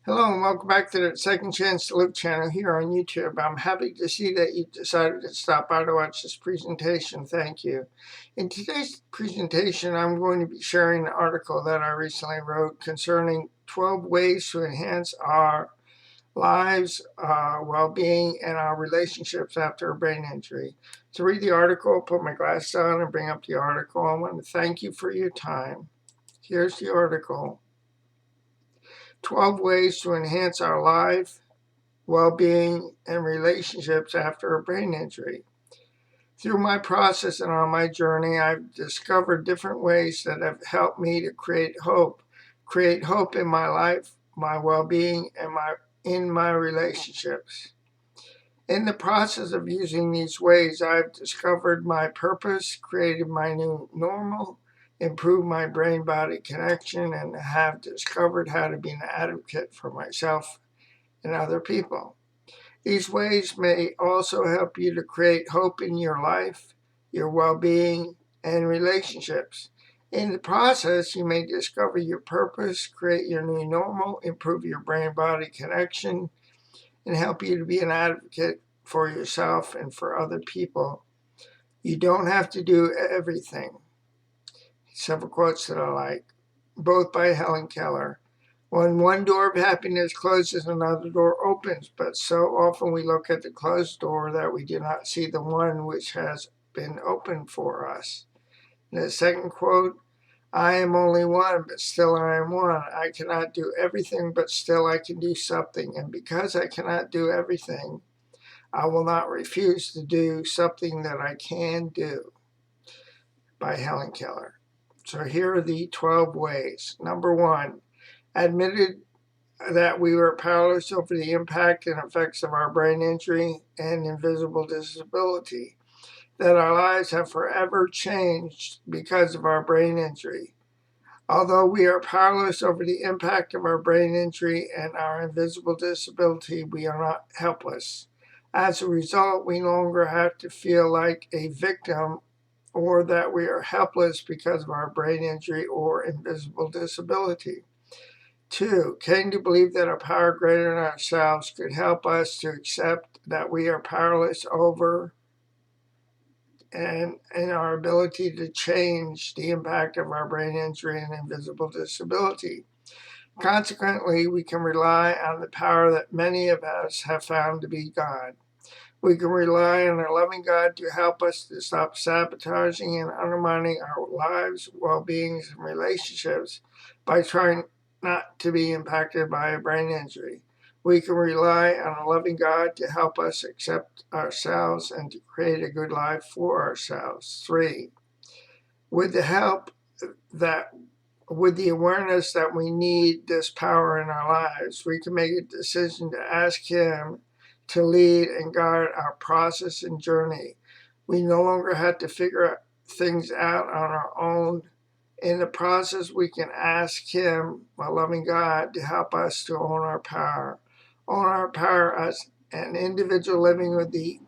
Hello and welcome back to the Second Chance to Live channel here on YouTube. I'm happy to see that you decided to stop by to watch this presentation. Thank you. In today's presentation, I'm going to be sharing an article that I recently wrote concerning 12 ways to enhance our lives, well-being, and our relationships after a brain injury. To read the article, put my glasses on and bring up the article. I want to thank you for your time. Here's the article. 12 ways to enhance our life, well-being, and relationships after a brain injury. Through my process and on my journey, I've discovered different ways that have helped me to create hope in my life, my well-being, and in my relationships. In the process of using these ways, I've discovered my purpose, created my new normal, improved my brain-body connection, and have discovered how to be an advocate for myself and other people. These ways may also help you to create hope in your life, your well-being, and relationships. In the process, you may discover your purpose, create your new normal, improve your brain-body connection, and help you to be an advocate for yourself and for other people. You don't have to do everything. Several quotes that I like, both by Helen Keller. When one door of happiness closes, another door opens, but so often we look at the closed door that we do not see the one which has been opened for us. And the second quote, I am only one, but still I am one. I cannot do everything, but still I can do something. And because I cannot do everything, I will not refuse to do something that I can do, by Helen Keller. So here are the 12 ways. Number one, admitted that we were powerless over the impact and effects of our brain injury and invisible disability, that our lives have forever changed because of our brain injury. Although we are powerless over the impact of our brain injury and our invisible disability, we are not helpless. As a result, we no longer have to feel like a victim or that we are helpless because of our brain injury or invisible disability. Two, came to believe that a power greater than ourselves could help us to accept that we are powerless over and in our ability to change the impact of our brain injury and invisible disability. Consequently, we can rely on the power that many of us have found to be God. We can rely on a loving God to help us to stop sabotaging and undermining our lives, well-beings, and relationships by trying not to be impacted by a brain injury. We can rely on a loving God to help us accept ourselves and to create a good life for ourselves. Three, with the help that with the awareness that we need this power in our lives, we can make a decision to ask Him to lead and guide our process and journey. We no longer have to figure things out on our own. In the process, we can ask Him, a loving God, to help us to own our power. Own our power as an individual living with the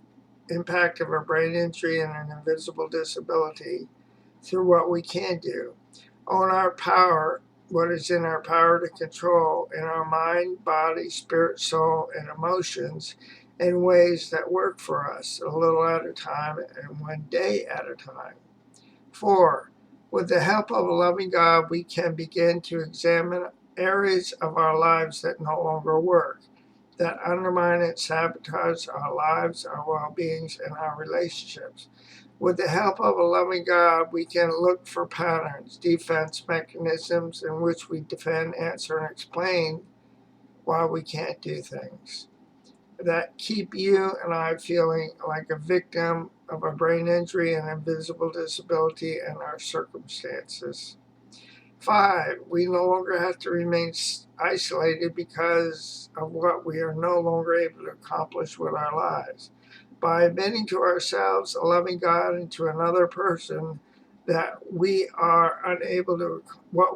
impact of a brain injury and an invisible disability through what we can do. Own our power, what is in our power to control in our mind, body, spirit, soul, and emotions in ways that work for us a little at a time and one day at a time. Four, with the help of a loving God, we can begin to examine areas of our lives that no longer work, that undermine and sabotage our lives, our well-beings, and our relationships. With the help of a loving God, we can look for patterns, defense mechanisms in which we defend, answer, and explain why we can't do things that keep you and I feeling like a victim of a brain injury and invisible disability and our circumstances. Five, we no longer have to remain isolated because of what we are no longer able to accomplish with our lives. By admitting to ourselves, a loving God, and to another person that what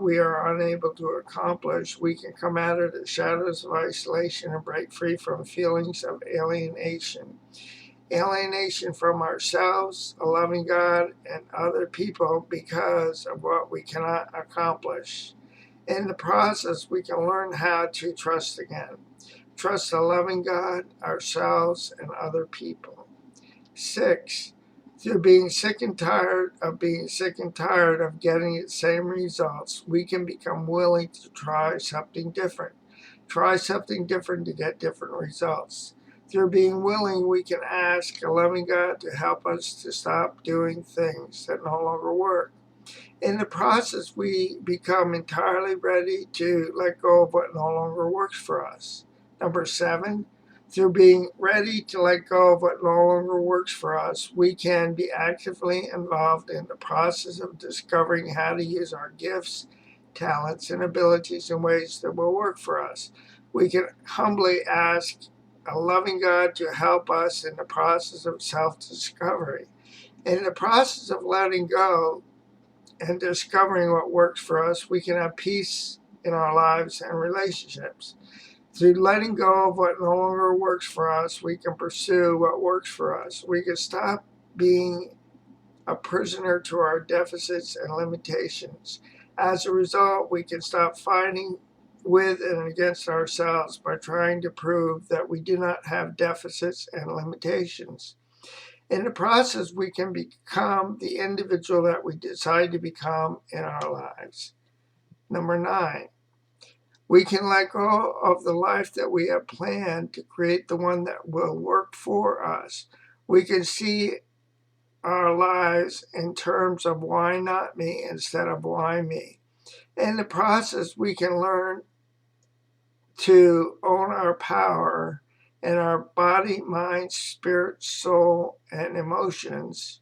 we are unable to accomplish, we can come out of the shadows of isolation and break free from feelings of alienation. Alienation from ourselves, a loving God, and other people because of what we cannot accomplish. In the process, we can learn how to trust again. Trust a loving God, ourselves, and other people. 6. Through being sick and tired of getting the same results, we can become willing to try something different. Try something different to get different results. Through being willing, we can ask a loving God to help us to stop doing things that no longer work. In the process, we become entirely ready to let go of what no longer works for us. Number 7, through being ready to let go of what no longer works for us, we can be actively involved in the process of discovering how to use our gifts, talents, and abilities in ways that will work for us. We can humbly ask a loving God to help us in the process of self-discovery. In the process of letting go and discovering what works for us, we can have peace in our lives and relationships. Through letting go of what no longer works for us, we can pursue what works for us. We can stop being a prisoner to our deficits and limitations. As a result, we can stop fighting with and against ourselves by trying to prove that we do not have deficits and limitations. In the process, we can become the individual that we decide to become in our lives. Number 9, we can let go of the life that we have planned to create the one that will work for us. We can see our lives in terms of why not me instead of why me. In the process, we can learn to own our power in our body, mind, spirit, soul, and emotions,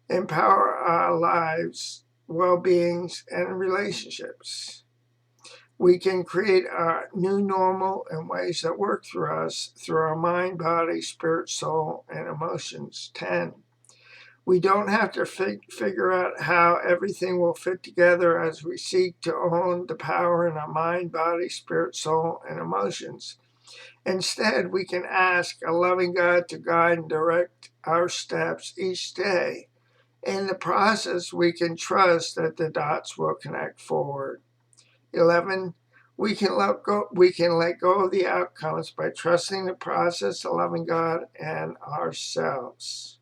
empower our lives, well-beings, and relationships. We can create a new normal in ways that work for us through our mind, body, spirit, soul, and emotions. 10. We don't have to figure out how everything will fit together as we seek to own the power in our mind, body, spirit, soul, and emotions. Instead, we can ask a loving God to guide and direct our steps each day. In the process, we can trust that the dots will connect forward. 11. We can let go of the outcomes by trusting the process of loving God and ourselves.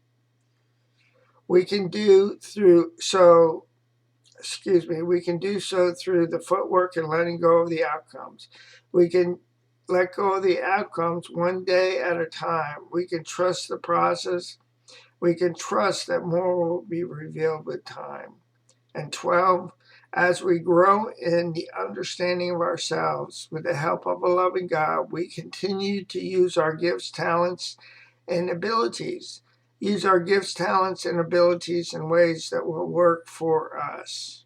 We can do so through the footwork and letting go of the outcomes. We can let go of the outcomes one day at a time. We can trust the process. We can trust that more will be revealed with time. And 12, as we grow in the understanding of ourselves with the help of a loving God, we continue to use our gifts, talents, and abilities. Use our gifts, talents, and abilities in ways that will work for us.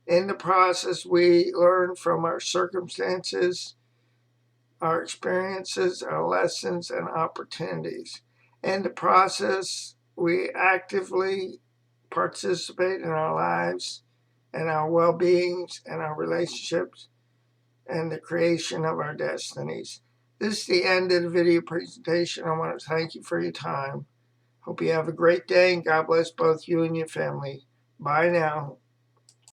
In the process, we learn from our circumstances, our experiences, our lessons, and opportunities. In the process, we actively participate in our lives and our well-beings and our relationships and the creation of our destinies. This is the end of the video presentation. I want to thank you for your time. Hope you have a great day, and God bless both you and your family. Bye now.